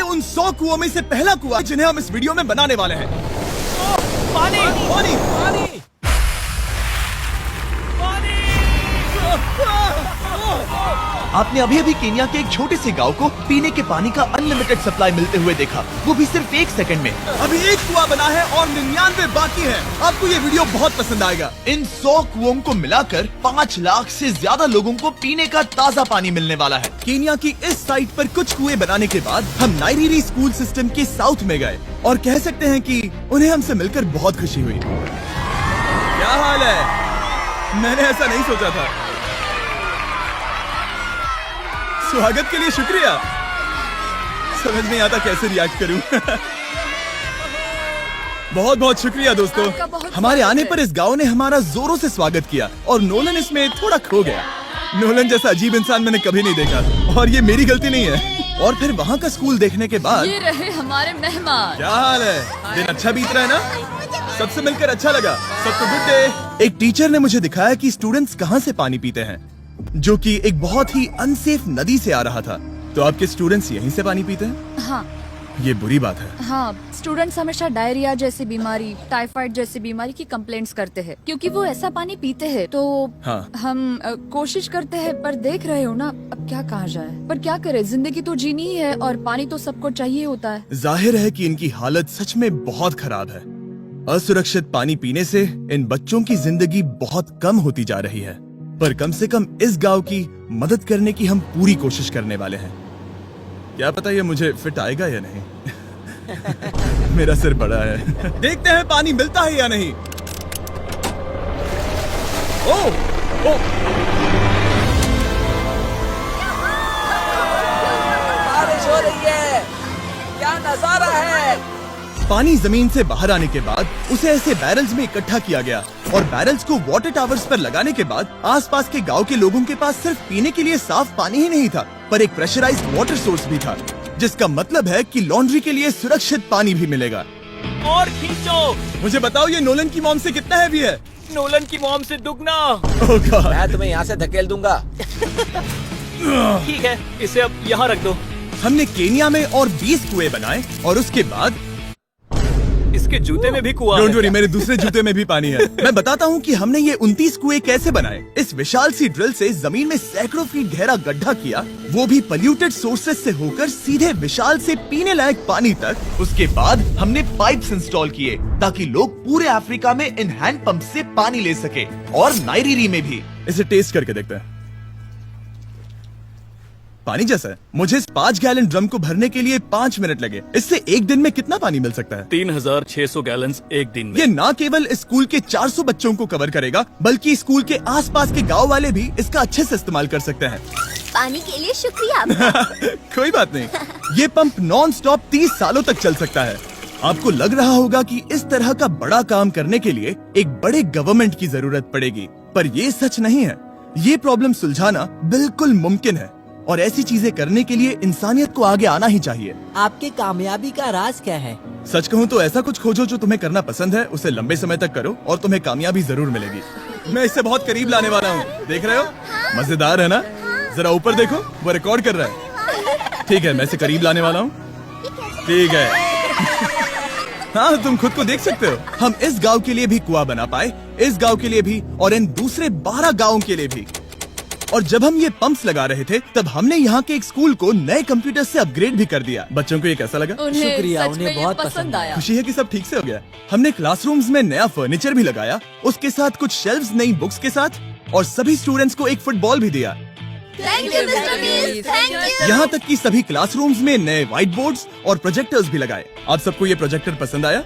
उन 100 कुओं में से पहला कुआं जिन्हें हम इस वीडियो में बनाने वाले हैं। पानी पानी पानी आपने अभी अभी केन्या के एक छोटे से गांव को पीने के पानी का अनलिमिटेड सप्लाई मिलते हुए देखा, वो भी सिर्फ 1 सेकंड में। अभी एक कुआं बना है और 99 बाकी है। आपको ये वीडियो बहुत पसंद आएगा। इन 100 कुओं को मिलाकर 5 लाख से ज्यादा लोगों को पीने का ताज़ा पानी मिलने वाला है। केन्या की इस साइट पर कुछ कुएं बनाने के बाद हम नाइरीरी स्कूल सिस्टम के साउथ में गए और कह सकते हैं कि उन्हें हमसे मिलकर बहुत खुशी हुई। क्या हाल है? मैंने ऐसा नहीं सोचा था। स्वागत के लिए शुक्रिया। समझ नहीं आता कैसे रिएक्ट करूं। बहुत बहुत शुक्रिया दोस्तों। हमारे आने पर इस गांव ने हमारा जोरों से स्वागत किया और नोलन इसमें थोड़ा खो गया। नोलन जैसा अजीब इंसान मैंने कभी नहीं देखा और ये मेरी गलती नहीं है। और फिर वहाँ का स्कूल देखने के बाद ये रहे हमारे मेहमान। क्या हाल है? दिन अच्छा बीत रहा है ना? सबसे मिलकर अच्छा लगा। सबको गुड डे। एक टीचर ने मुझे दिखाया कि स्टूडेंट्स कहाँ से पानी पीते हैं, जो कि एक बहुत ही अनसेफ नदी से आ रहा था। तो आपके स्टूडेंट्स यहीं से पानी पीते हैं? हाँ ये बुरी बात है। हाँ, स्टूडेंट्स हमेशा डायरिया जैसी बीमारी, टाइफाइड जैसी बीमारी की कंप्लेंट्स करते हैं क्योंकि वो ऐसा पानी पीते हैं। तो हाँ। हम कोशिश करते हैं, पर देख रहे हो ना, अब क्या कहा जाए। पर क्या करे, जिंदगी तो जीनी ही है और पानी तो सबको चाहिए होता है। जाहिर है कि इनकी हालत सच में बहुत खराब है। असुरक्षित पानी पीने से इन बच्चों की जिंदगी बहुत कम होती जा रही है। पर कम से कम इस गांव की मदद करने की हम पूरी कोशिश करने वाले हैं। क्या पता ये मुझे फिट आएगा या नहीं। मेरा सिर बड़ा है। देखते हैं पानी मिलता है या नहीं। ओह, ओह। बारिश हो रही है, क्या नजारा है। पानी जमीन से बाहर आने के बाद उसे ऐसे बैरल्स में इकट्ठा किया गया और बैरल्स को वाटर टावर्स पर लगाने के बाद आसपास के गांव के लोगों के पास सिर्फ पीने के लिए साफ पानी ही नहीं था, पर एक प्रेशराइज्ड वाटर सोर्स भी था, जिसका मतलब है कि लॉन्ड्री के लिए सुरक्षित पानी भी मिलेगा। और खींचो। मुझे बताओ ये नोलन की मॉम से कितना हैवी है? नोलन की मॉम से दुगना। Oh God। मैं तुम्हें यहाँ से धकेल दूंगा। ठीक है, इसे अब यहाँ रख दो। हमने केन्या में और 20 कुएं बनाए और उसके बाद इसके जूते में भी कुआं डोंट है। वरी, मेरे दूसरे जूते में भी पानी है। मैं बताता हूँ कि हमने ये 29 कुएं कैसे बनाए। इस विशाल सी ड्रिल से जमीन में सैकड़ों फीट गहरा गड्ढा किया, वो भी पॉल्यूटेड सोर्सेज से होकर सीधे विशाल से पीने लायक पानी तक। उसके बाद हमने पाइप्स इंस्टॉल किए ताकि लोग पूरे अफ्रीका में इन हैंड पंप से पानी ले सके और नाइरीरी में भी। इसे टेस्ट करके देखते हैं। पानी जैसा है। मुझे इस 5 गैलन ड्रम को भरने के लिए 5 मिनट लगे। इससे एक दिन में कितना पानी मिल सकता है? 3600 गैलन एक दिन में। ये न केवल स्कूल के 400 बच्चों को कवर करेगा, बल्कि स्कूल के आसपास के गांव वाले भी इसका अच्छे से इस्तेमाल कर सकते हैं। पानी के लिए शुक्रिया आपका। कोई बात नहीं। ये पंप नॉन स्टॉप 30 सालों तक चल सकता है। आपको लग रहा होगा कि इस तरह का बड़ा काम करने के लिए एक बड़े गवर्नमेंट की जरूरत पड़ेगी, पर ये सच नहीं है। ये प्रॉब्लम सुलझाना बिल्कुल मुमकिन है और ऐसी चीजें करने के लिए इंसानियत को आगे आना ही चाहिए। आपकी कामयाबी का राज क्या है? सच कहूँ तो ऐसा कुछ खोजो जो तुम्हें करना पसंद है, उसे लंबे समय तक करो और तुम्हें कामयाबी जरूर मिलेगी। मैं इसे बहुत करीब लाने वाला हूँ, देख रहे हो? मजेदार है ना? जरा ऊपर देखो, वो रिकॉर्ड कर रहा है। ठीक है, मैं इसे करीब लाने वाला हूँ। ठीक है। हाँ, तुम खुद को देख सकते हो। हम इस गांव के लिए भी कुआं बना पाए, इस गांव के लिए भी और इन दूसरे 12 गांवों के लिए भी। और जब हम ये पंप्स लगा रहे थे, तब हमने यहाँ के एक स्कूल को नए कंप्यूटर से अपग्रेड भी कर दिया। बच्चों को ये कैसा लगा? उन्हें शुक्रिया, सच में उन्हें ये बहुत पसंद आया। खुशी है कि सब ठीक से हो गया। हमने क्लासरूम्स में नया फर्नीचर भी लगाया, उसके साथ कुछ शेल्व्स नई बुक्स के साथ, और सभी स्टूडेंट्स को एक फुटबॉल भी दिया। Thank you mister Bean, thank you. यहाँ तक कि सभी क्लासरूम्स में नए व्हाइट बोर्ड्स और प्रोजेक्टर्स भी लगाए। आप सबको ये प्रोजेक्टर पसंद आया?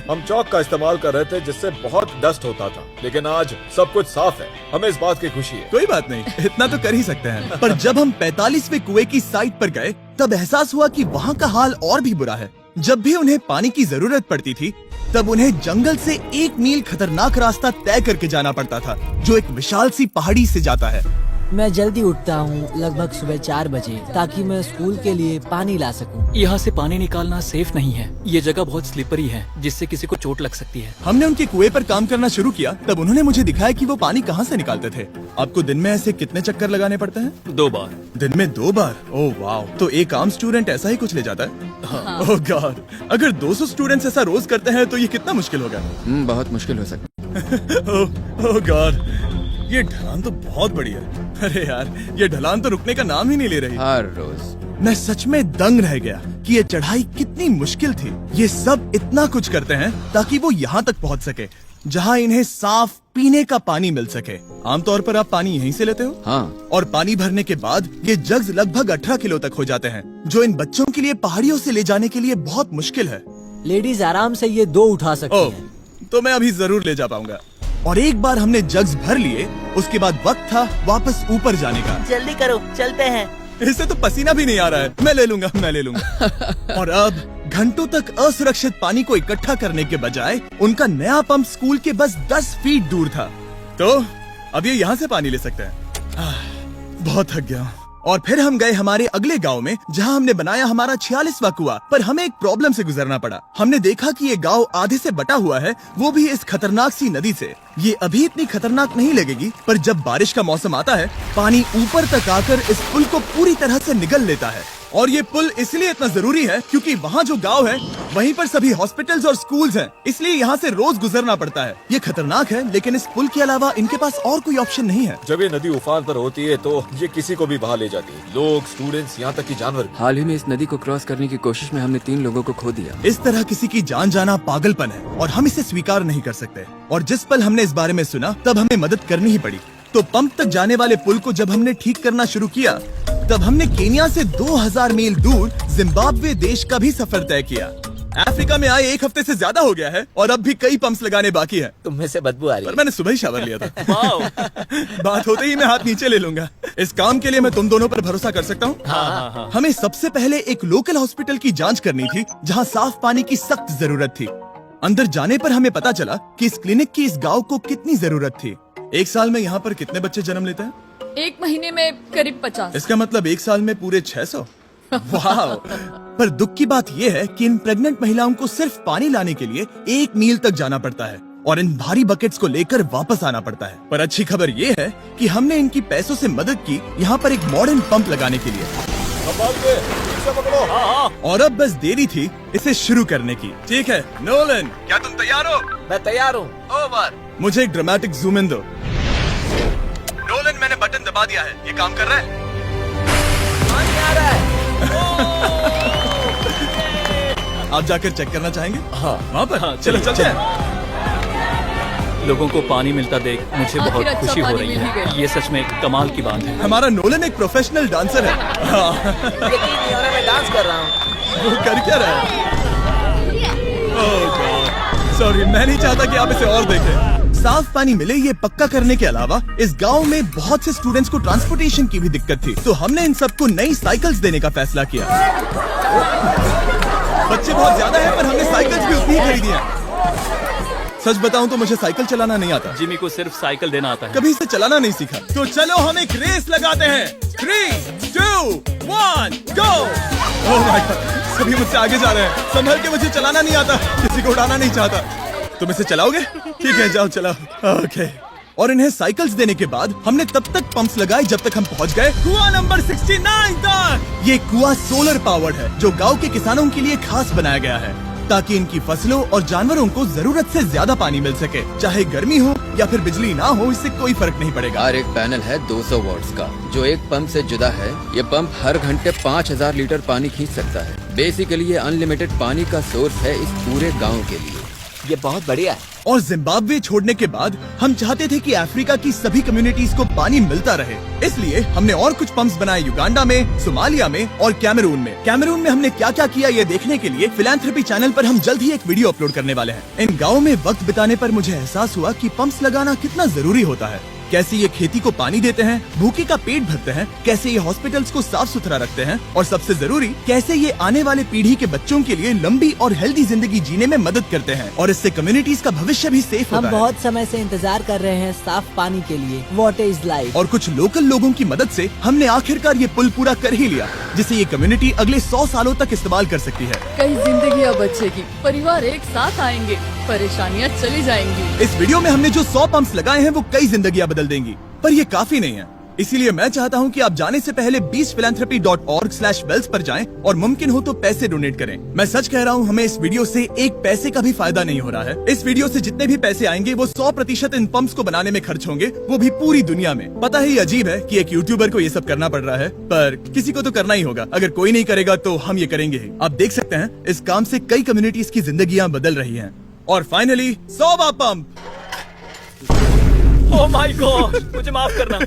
हम चौक का इस्तेमाल कर रहे थे जिससे बहुत डस्ट होता था, लेकिन आज सब कुछ साफ है। हमें इस बात की खुशी है। कोई बात नहीं, इतना तो कर ही सकते हैं। पर जब हम 45वें कुएं की साइट पर गए, तब एहसास हुआ कि वहाँ का हाल और भी बुरा है। जब भी उन्हें पानी की जरूरत पड़ती थी, तब उन्हें जंगल से 1 मील खतरनाक रास्ता तय करके जाना पड़ता था, जो एक विशाल सी पहाड़ी से जाता है। मैं जल्दी उठता हूँ, लगभग सुबह 4 बजे, ताकि मैं स्कूल के लिए पानी ला सकूँ। यहाँ से पानी निकालना सेफ नहीं है। ये जगह बहुत स्लिपरी है, जिससे किसी को चोट लग सकती है। हमने उनके कुएं पर काम करना शुरू किया, तब उन्होंने मुझे दिखाया कि वो पानी कहाँ से निकालते थे। आपको दिन में ऐसे कितने चक्कर लगाने पड़ते हैं? 2 बार। दिन में 2 बार? ओह वाह, तो एक आम स्टूडेंट ऐसा ही कुछ ले जाता है? ओह गॉड, अगर 200 स्टूडेंट्स ऐसा रोज करते हैं तो ये कितना मुश्किल होगा? बहुत मुश्किल हो सकता ओह गॉड, ये ढलान तो बहुत बड़ी है। अरे यार, ये ढलान तो रुकने का नाम ही नहीं ले रही। हर रोज मैं सच में दंग रह गया कि ये चढ़ाई कितनी मुश्किल थी। ये सब इतना कुछ करते हैं ताकि वो यहाँ तक पहुँच सके जहाँ इन्हें साफ पीने का पानी मिल सके। आमतौर पर आप पानी यहीं से लेते हो? हाँ। और पानी भरने के बाद ये जग्स लगभग 18 किलो तक हो जाते हैं, जो इन बच्चों के लिए पहाड़ियों से ले जाने के लिए बहुत मुश्किल है। लेडीज आराम से ये 2 उठा सकती ओह, हैं। तो मैं अभी जरूर ले जा पाऊंगा। और एक बार हमने जग्स भर लिए, उसके बाद वक्त था वापस ऊपर जाने का। जल्दी करो, चलते हैं। इससे तो पसीना भी नहीं आ रहा है। मैं ले लूंगा। और अब घंटों तक असुरक्षित पानी को इकट्ठा करने के बजाय उनका नया पंप स्कूल के बस 10 फीट दूर था, तो अब ये यहाँ से पानी ले सकते हैं। बहुत थक गया हूँ। और फिर हम गए हमारे अगले गांव में, जहां हमने बनाया हमारा 46वां कुआं। पर हमें एक प्रॉब्लम से गुजरना पड़ा। हमने देखा कि ये गांव आधे से बटा हुआ है, वो भी इस खतरनाक सी नदी से। ये अभी इतनी खतरनाक नहीं लगेगी, पर जब बारिश का मौसम आता है, पानी ऊपर तक आकर इस पुल को पूरी तरह से निगल लेता है। और ये पुल इसलिए इतना जरूरी है क्योंकि वहाँ जो गांव है, वहीं पर सभी हॉस्पिटल्स और स्कूल्स हैं, इसलिए यहाँ से रोज गुजरना पड़ता है। ये खतरनाक है, लेकिन इस पुल के अलावा इनके पास और कोई ऑप्शन नहीं है। जब ये नदी उफान पर होती है तो ये किसी को भी बहा ले जाती है, लोग, स्टूडेंट्स, यहाँ तक कि जानवर भी। हाल ही में इस नदी को क्रॉस करने की कोशिश में हमने 3 लोगों को खो दिया। इस तरह किसी की जान जाना पागलपन है और हम इसे स्वीकार नहीं कर सकते। और जिस पल हमने इस बारे में सुना, तब हमें मदद करनी ही पड़ी। तो पंप तक जाने वाले पुल को जब हमने ठीक करना शुरू किया, तब हमने केन्या से 2000 मील दूर जिम्बाब्वे देश का भी सफर तय किया। अफ्रीका में आए 1 हफ्ते से ज्यादा हो गया है और अब भी कई पंप्स लगाने बाकी है। तुम में से बदबू आ रही पर है। मैंने सुबह ही शावर लिया था। बात होते ही मैं हाथ नीचे ले लूंगा। इस काम के लिए मैं तुम दोनों पर भरोसा कर सकता हूँ? हाँ। हमें सबसे पहले एक लोकल हॉस्पिटल की जांच करनी थी, जहाँ साफ पानी की सख्त जरूरत थी। अंदर जाने पर हमें पता चला कि इस क्लिनिक की इस गांव को कितनी जरूरत थी। 1 साल में यहाँ पर कितने बच्चे जन्म लेते हैं? 1 महीने में करीब 50। इसका मतलब 1 साल में पूरे 600। वाह! पर दुख की बात यह है कि इन प्रेग्नेंट महिलाओं को सिर्फ पानी लाने के लिए 1 मील तक जाना पड़ता है और इन भारी बकेट्स को लेकर वापस आना पड़ता है। पर अच्छी खबर ये है कि हमने इनकी पैसों से मदद की यहाँ पर एक मॉडर्न पंप लगाने के लिए। और अब बस देरी थी इसे शुरू करने की। ठीक है नोलन, क्या तुम तैयार हो? मैं तैयार हूँ। ओवर। मुझे एक ड्रामेटिक जूम इन दो। नोलन, मैंने बटन दबा दिया है, ये काम कर रहा है? पानी आ रहा है। आप जाकर चेक करना चाहेंगे? हाँ। वहाँ पर? हाँ, चलो चलिए, चलते हैं। लोगों को पानी मिलता देख मुझे आखिर बहुत अच्छा खुशी हो पानी रही मिल ही है। गया। ये सच में एक कमाल की बात है। हमारा नोलन एक प्रोफेशनल डांसर है। हाँ। यकीन नहीं हो रहा, मैं डांस कर रहा हूँ। वो कर क्या रहा है? ओह गॉड, सॉरी, मैं नहीं चाहता कि आप इसे और देखें। साफ पानी मिले ये पक्का करने के अलावा इस गांव में बहुत से स्टूडेंट्स को ट्रांसपोर्टेशन की भी दिक्कत थी, तो हमने इन सबको नई साइकिल्स देने का फैसला किया। बच्चे बहुत ज्यादा हैं, पर हमने साइकिल्स भी उतनी ही खरीदी हैं। सच बताऊं तो मुझे साइकिल चलाना नहीं आता। जिमी को सिर्फ साइकिल देना आता है। कभी इसे चलाना नहीं सीखा। तो चलो हम एक रेस लगाते हैं। 3, 2, 1, गो! ओह माय गॉड, सभी मुझसे आगे जा रहे हैं। संभल के, मुझे चलाना नहीं आता, किसी को उड़ाना नहीं चाहता। तुम इसे चलाओगे? ठीक है, जाओ चलाओ। ओके। और इन्हें साइकिल्स देने के बाद हमने तब तक पंप्स लगाए जब तक हम पहुंच गए कुआं नंबर 69 तक। ये कुआं सोलर पावर्ड है, जो गांव के किसानों के लिए खास बनाया गया है, ताकि इनकी फसलों और जानवरों को जरूरत से ज्यादा पानी मिल सके। चाहे गर्मी हो या फिर बिजली ना हो, इससे कोई फर्क नहीं पड़ेगा। हर एक पैनल है 200 वॉट्स का, जो एक पंप से जुदा है। ये पंप हर घंटे 5000 लीटर पानी खींच सकता है। बेसिकली ये अनलिमिटेड पानी का सोर्स है इस पूरे गाँव के लिए। ये बहुत बढ़िया है। और जिम्बाब्वे छोड़ने के बाद हम चाहते थे कि अफ्रीका की सभी कम्युनिटीज को पानी मिलता रहे, इसलिए हमने और कुछ पंप्स बनाए युगांडा में, सोमालिया में और कैमरून में। कैमरून में हमने क्या क्या किया ये देखने के लिए फिलैंथ्रोपी चैनल पर हम जल्द ही एक वीडियो अपलोड करने वाले हैं। इन गाँव में वक्त बिताने पर मुझे एहसास हुआ कि पंप्स लगाना कितना जरूरी होता है। कैसे ये खेती को पानी देते हैं, भूखे का पेट भरते हैं, कैसे ये हॉस्पिटल्स को साफ सुथरा रखते हैं और सबसे जरूरी कैसे ये आने वाले पीढ़ी के बच्चों के लिए लंबी और हेल्दी जिंदगी जीने में मदद करते हैं और इससे कम्युनिटीज का भविष्य भी सेफ हम होता है। बहुत समय से इंतजार कर रहे हैं साफ पानी के लिए। Water is life. और कुछ लोकल लोगों की मदद से हमने आखिरकार ये पुल पूरा कर ही लिया, जिसे ये कम्युनिटी अगले 100 सालों तक इस्तेमाल कर सकती है। कई जिंदगियां बचेगी, परिवार एक साथ आएंगे, परेशानियां चली जाएंगी। इस वीडियो में हमने जो 100 पंप्स लगाए हैं वो कई जिंदगियां बदल देंगी, पर ये काफी नहीं है। इसीलिए मैं चाहता हूं कि आप जाने से पहले beachphilanthropy.org/wells पर जाएं और मुमकिन हो तो पैसे डोनेट करें। मैं सच कह रहा हूं, हमें इस वीडियो से एक पैसे का भी फायदा नहीं हो रहा है। इस वीडियो से जितने भी पैसे आएंगे वो 100% इन पंप्स को बनाने में खर्च होंगे, वो भी पूरी दुनिया में। पता है ये अजीब है कि एक यूट्यूबर को ये सब करना पड़ रहा है, पर किसी को तो करना ही होगा। अगर कोई नहीं करेगा तो हम ये करेंगे ही। आप देख सकते हैं इस काम से कई कम्युनिटीज की जिंदगियां बदल रही हैं। और फाइनली 100वां पंप। ओह माय गॉड, मुझे माफ करना।